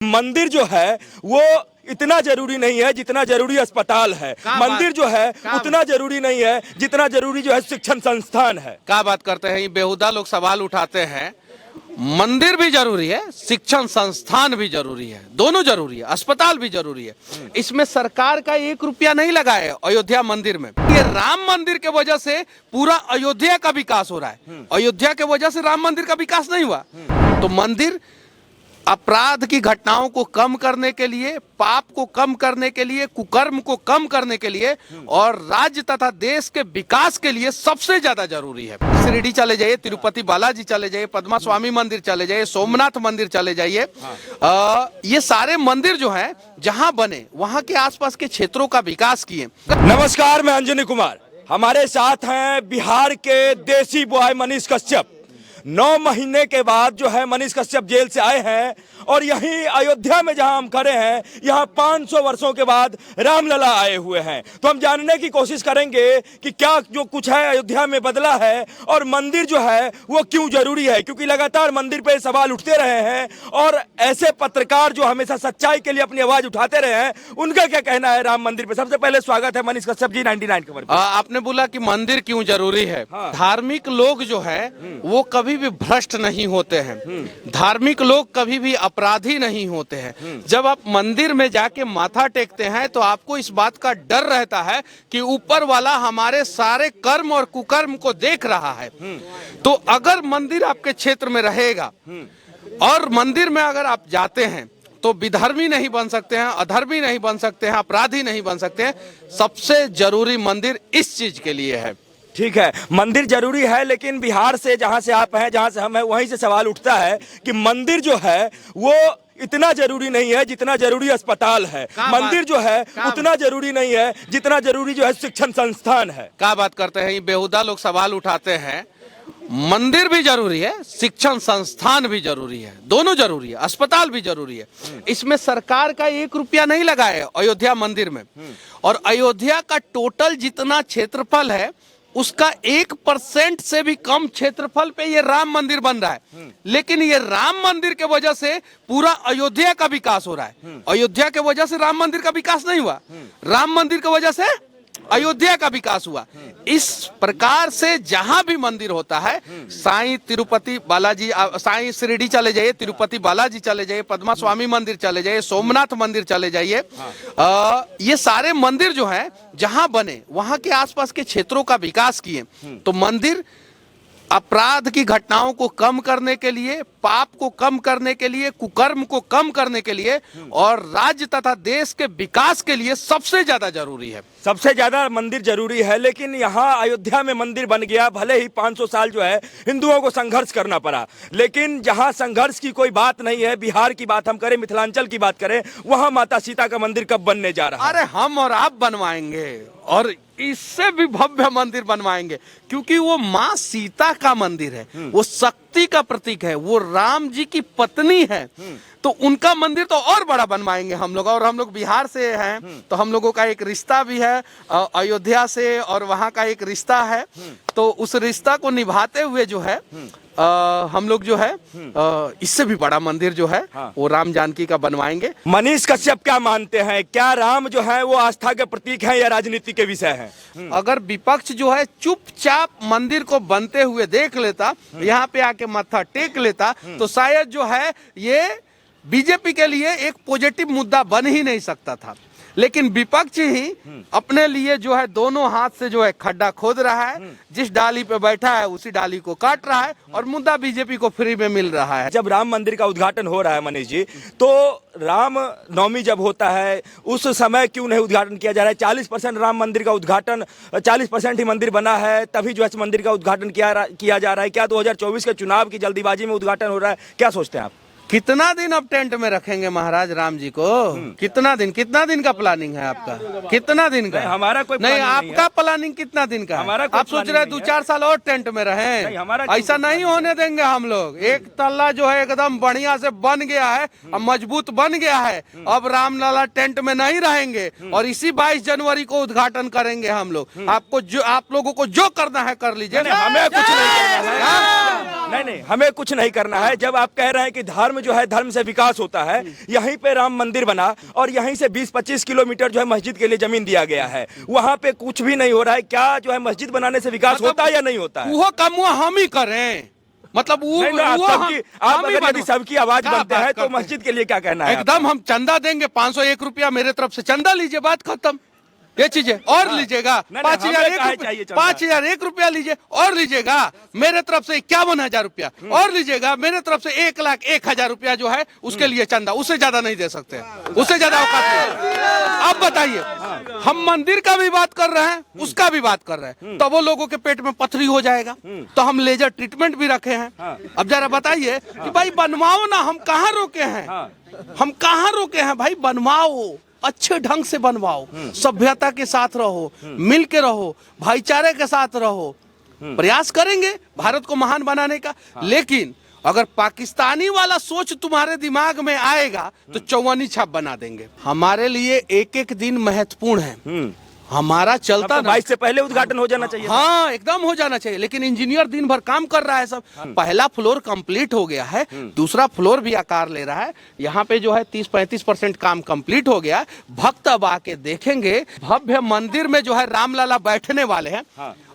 मंदिर जो है वो इतना जरूरी नहीं है जितना जरूरी अस्पताल है। मंदिर जो है उतना जरूरी नहीं है जितना जरूरी जो है शिक्षण संस्थान है। क्या बात करते हैं, ये बेहुदा लोग सवाल उठाते हैं। मंदिर भी जरूरी है, शिक्षण संस्थान भी जरूरी है, दोनों जरूरी है, अस्पताल भी जरूरी है। इसमें सरकार का 1 रुपया नहीं लगा है अयोध्या मंदिर में। ये राम मंदिर के वजह से पूरा अयोध्या का विकास हो रहा है। अयोध्या के वजह से राम मंदिर का विकास नहीं हुआ। तो मंदिर अपराध की घटनाओं को कम करने के लिए, पाप को कम करने के लिए, कुकर्म को कम करने के लिए और राज्य तथा देश के विकास के लिए सबसे ज्यादा जरूरी है। शिरडी चले जाइए, तिरुपति बालाजी चले जाइए, पद्मा स्वामी मंदिर चले जाइए, सोमनाथ मंदिर चले जाइए। ये सारे मंदिर जो हैं जहां बने वहां के आसपास के क्षेत्रों का विकास किए। नमस्कार, मैं अंजनी कुमार। हमारे साथ हैं बिहार के देसी बॉय मनीष कश्यप। 9 महीने के बाद जो है मनीष कश्यप जेल से आए हैं और यहीं अयोध्या में जहां हम खड़े हैं, यहां 500 वर्षों के बाद रामलला आए हुए हैं। तो हम जानने की कोशिश करेंगे कि क्या जो कुछ है अयोध्या में बदला है और मंदिर जो है वो क्यों जरूरी है, क्योंकि लगातार मंदिर पे सवाल उठते रहे हैं और ऐसे पत्रकार जो हमेशा सच्चाई के लिए अपनी आवाज उठाते रहे हैं, उनका क्या कहना है राम मंदिर पे। सबसे पहले स्वागत है मनीष कश्यप जी 99 खबर पे। आपने बोला कि मंदिर क्यों जरूरी है। धार्मिक लोग जो है वो कभी भी भ्रष्ट नहीं होते हैं। धार्मिक लोग कभी भी अपराधी नहीं होते हैं। जब आप मंदिर में जाके माथा टेकते हैं तो आपको इस बात का डर रहता है कि ऊपर वाला हमारे सारे कर्म और कुकर्म को देख रहा है। तो अगर मंदिर आपके क्षेत्र में रहेगा और मंदिर में अगर आप जाते हैं तो विधर्मी नहीं बन सकते हैं, अधर्मी नहीं बन सकते हैं, अपराधी नहीं बन सकते हैं। सबसे जरूरी मंदिर इस चीज के लिए है। ठीक है, मंदिर जरूरी है, लेकिन बिहार से जहां से आप हैं, जहां से हम हैं, वहीं से सवाल उठता है कि मंदिर जो है वो इतना जरूरी नहीं है जितना जरूरी अस्पताल है। मंदिर जो है उतना जरूरी नहीं है जितना जरूरी जो है शिक्षण संस्थान है। क्या बात करते हैं, ये बेहुदा लोग सवाल उठाते हैं। मंदिर भी जरूरी है, शिक्षण संस्थान भी जरूरी है, दोनों जरूरी है, अस्पताल भी जरूरी है। इसमें सरकार का 1 रुपया नहीं लगा है अयोध्या मंदिर में। और अयोध्या का टोटल जितना क्षेत्रफल है उसका 1% से भी कम क्षेत्रफल पे ये राम मंदिर बन रहा है। लेकिन ये राम मंदिर के वजह से पूरा अयोध्या का विकास हो रहा है। अयोध्या के वजह से राम मंदिर का विकास नहीं हुआ, राम मंदिर की वजह से अयोध्या का विकास हुआ। इस प्रकार से जहां भी मंदिर होता है, साईं तिरुपति बालाजी, साईं शिरडी चले जाइए, तिरुपति बालाजी चले जाइए, पद्मा स्वामी मंदिर चले जाइए, सोमनाथ मंदिर चले जाइए। ये सारे मंदिर जो हैं जहां बने वहां के आसपास के क्षेत्रों का विकास किए। तो मंदिर अपराध की घटनाओं को कम करने के लिए, पाप को कम करने के लिए, कुकर्म को कम करने के लिए और राज्य तथा देश के विकास के लिए सबसे ज्यादा जरूरी है। सबसे ज्यादा मंदिर जरूरी है, लेकिन यहाँ अयोध्या में मंदिर बन गया। भले ही 500 साल जो है हिंदुओं को संघर्ष करना पड़ा, लेकिन जहाँ संघर्ष की कोई बात नहीं है, बिहार की बात हम करें, मिथिलांचल की बात करें, वहाँ माता सीता का मंदिर कब बनने जा रहा है? अरे हम और आप बनवाएंगे और इससे भी भव्य मंदिर बनवाएंगे, क्योंकि वो माँ सीता का मंदिर है, वो शक्ति का प्रतीक है, वो राम जी की पत्नी है। तो उनका मंदिर तो और बड़ा बनवाएंगे हम लोग। और हम लोग बिहार से हैं तो हम लोगों का एक रिश्ता भी है अयोध्या से, और वहाँ का एक रिश्ता है। तो उस रिश्ता को निभाते हुए जो है हम लोग जो है इससे भी बड़ा मंदिर जो है वो राम जानकी का बनवाएंगे। मनीष कश्यप क्या मानते हैं, क्या राम जो है वो आस्था के प्रतीक है या राजनीति के विषय है? अगर विपक्ष जो है चुपचाप मंदिर को बनते हुए देख लेता, यहाँ पे आके माथा टेक लेता, तो शायद जो है ये बीजेपी के लिए एक पॉजिटिव मुद्दा बन ही नहीं सकता था। लेकिन विपक्ष ही अपने लिए जो है दोनों हाथ से जो है खड्डा खोद रहा है। जिस डाली पे बैठा है उसी डाली को काट रहा है और मुद्दा बीजेपी को फ्री में मिल रहा है। जब राम मंदिर का उद्घाटन हो रहा है मनीष जी, तो राम नवमी जब होता है उस समय क्यों नहीं उद्घाटन किया जा रहा है? 40% राम मंदिर का उद्घाटन, 40% ही मंदिर बना है, तभी जो है मंदिर का उद्घाटन किया जा रहा है। क्या 2024 के चुनाव की जल्दीबाजी में उद्घाटन हो रहा है? क्या सोचते हैं आप? कितना दिन अब टेंट में रखेंगे महाराज राम जी को? कितना दिन का प्लानिंग है आपका? कितना दिन का? हमारा कोई नहीं, आपका प्लानिंग कितना दिन का? आप सोच रहे हैं 2-4 साल और टेंट में रहें? ऐसा नहीं होने देंगे हम लोग। एक तल्ला जो है एकदम बढ़िया से बन गया है, मजबूत बन गया है। अब रामलला टेंट में नहीं रहेंगे और इसी 22 जनवरी को उद्घाटन करेंगे हम लोग। आपको जो, आप लोगों को जो करना है कर लीजिए, हमें कुछ नहीं करना है। नहीं नहीं, हमें कुछ नहीं करना है। जब आप कह रहे हैं कि धर्म जो है, धर्म से विकास होता है, यहीं पे राम मंदिर बना और यहीं से 20-25 किलोमीटर जो है मस्जिद के लिए जमीन दिया गया है, वहाँ पे कुछ भी नहीं हो रहा है। क्या जो है मस्जिद बनाने से विकास होता है या नहीं होता है? वो काम हम ही करें, मतलब वो नहीं, आप अगर यदि सबकी आवाज बनते हैं तो मस्जिद के लिए क्या कहना है? एकदम हम चंदा देंगे, 501 रुपया मेरे तरफ से चंदा लीजिए, बात खत्म। ये चीजें और लीजिएगा, 5,001 रुपया लीजिए और लीजिएगा मेरे तरफ से 51,000 रुपया और लीजिएगा मेरे तरफ से 1,01,000 रुपया जो है उसके लिए चंदा, उससे ज्यादा नहीं दे सकते, उससे ज्यादा औकात नहीं। अब बताइए, हम मंदिर का भी बात कर रहे हैं, उसका भी बात कर रहे हैं, तो वो लोगों के पेट में पथरी हो जाएगा, तो हम लेजर ट्रीटमेंट भी रखे हैं। अब जरा बताइए कि भाई बनवाओ ना, हम कहाँ रोके हैं, हम कहाँ रोके हैं भाई? बनवाओ, अच्छे ढंग से बनवाओ, सभ्यता के साथ रहो, मिल के रहो, भाईचारे के साथ रहो, प्रयास करेंगे भारत को महान बनाने का। लेकिन अगर पाकिस्तानी वाला सोच तुम्हारे दिमाग में आएगा तो चौवनी छाप बना देंगे। हमारे लिए एक एक दिन महत्वपूर्ण है, हमारा चलता तो 22 से पहले उद्घाटन हो जाना चाहिए। हाँ, एकदम हो जाना चाहिए, लेकिन इंजीनियर दिन भर काम कर रहा है सब। पहला फ्लोर कंप्लीट हो गया है, दूसरा फ्लोर भी आकार ले रहा है, यहाँ पे जो है 30-35% काम कंप्लीट हो गया। भक्त अब आके देखेंगे, भव्य मंदिर में जो है रामलला बैठने वाले हैं।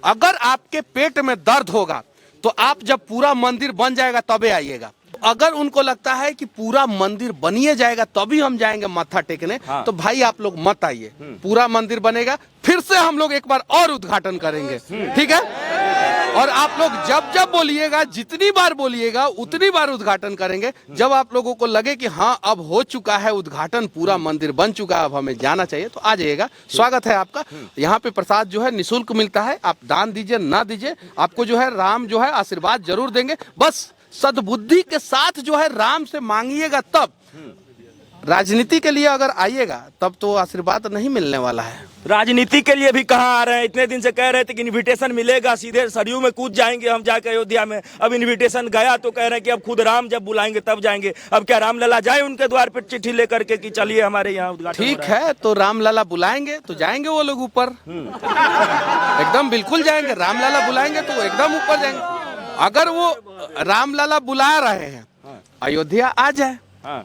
अगर आपके पेट में दर्द होगा तो आप जब पूरा मंदिर बन जाएगा तबे आइएगा। अगर उनको लगता है कि पूरा मंदिर बनिए जाएगा तभी हम जाएंगे माथा टेकने, तो भाई आप लोग मत आइए। पूरा मंदिर बनेगा, फिर से हम लोग एक बार और उद्घाटन करेंगे, ठीक है? और आप लोग जब जब बोलिएगा, जितनी बार बोलिएगा उतनी बार उद्घाटन करेंगे। जब आप लोगों को लगे कि हाँ अब हो चुका है उद्घाटन, पूरा मंदिर बन चुका है, अब हमें जाना चाहिए, तो आ जाइएगा। स्वागत है आपका। यहाँ पे प्रसाद जो है निःशुल्क मिलता है, आप दान दीजिए ना दीजिए, आपको जो है राम जो है आशीर्वाद जरूर देंगे। बस सद्बुद्धि के साथ जो है राम से मांगिएगा, तब राजनीति के लिए अगर आइएगा तब तो आशीर्वाद नहीं मिलने वाला है। राजनीति के लिए भी कहाँ आ रहे हैं? इतने दिन से कह रहे थे कि इनविटेशन मिलेगा, सीधे सरयू में कूद जाएंगे हम जाके अयोध्या में। अब इनविटेशन गया तो कह रहे हैं कि अब खुद राम जब बुलाएंगे तब जाएंगे। अब क्या रामलला जाए उनके द्वार पर चिट्ठी लेकर के कि चलिए हमारे यहाँ उद्घाटन? ठीक है, तो रामलला बुलाएंगे तो जाएंगे वो लोग ऊपर, एकदम बिल्कुल जाएंगे। रामलला बुलाएंगे तो एकदम ऊपर जाएंगे। अगर वो रामलला बुला रहे हैं, अयोध्या आ जाए।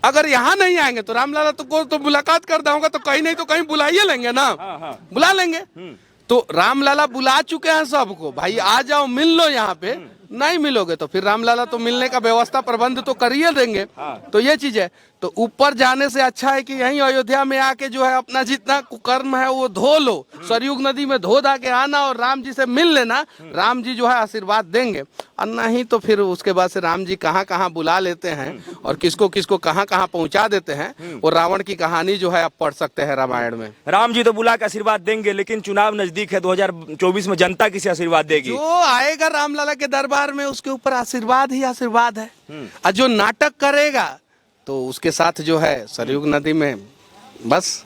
अगर यहाँ नहीं आएंगे तो रामलला तो मुलाकात कर दूंगा, तो कहीं नहीं तो कहीं बुलाइए लेंगे ना, बुला लेंगे। तो रामलला बुला चुके हैं सबको, भाई आ जाओ मिल लो यहाँ पे। नहीं मिलोगे तो फिर रामलला तो मिलने का व्यवस्था प्रबंध तो करिए देंगे। तो ये चीज है, तो ऊपर जाने से अच्छा है कि यहीं अयोध्या में आके जो है अपना जितना कुकर्म है वो धो लो, सरयुग नदी में धो धा के आना और राम जी से मिल लेना। राम जी जो है आशीर्वाद देंगे, और नहीं तो फिर उसके बाद से राम जी कहाँ कहाँ बुला लेते हैं और किसको किसको कहाँ कहाँ पहुँचा देते हैं, वो रावण की कहानी जो है आप पढ़ सकते हैं रामायण में। राम जी तो बुला के आशीर्वाद देंगे, लेकिन चुनाव नजदीक है, 2024 में जनता किसे आशीर्वाद देगी? जो आएगा रामलला के दरबार में उसके ऊपर आशीर्वाद ही आशीर्वाद है। और जो नाटक करेगा तो उसके साथ जो है सरयुग नदी में बस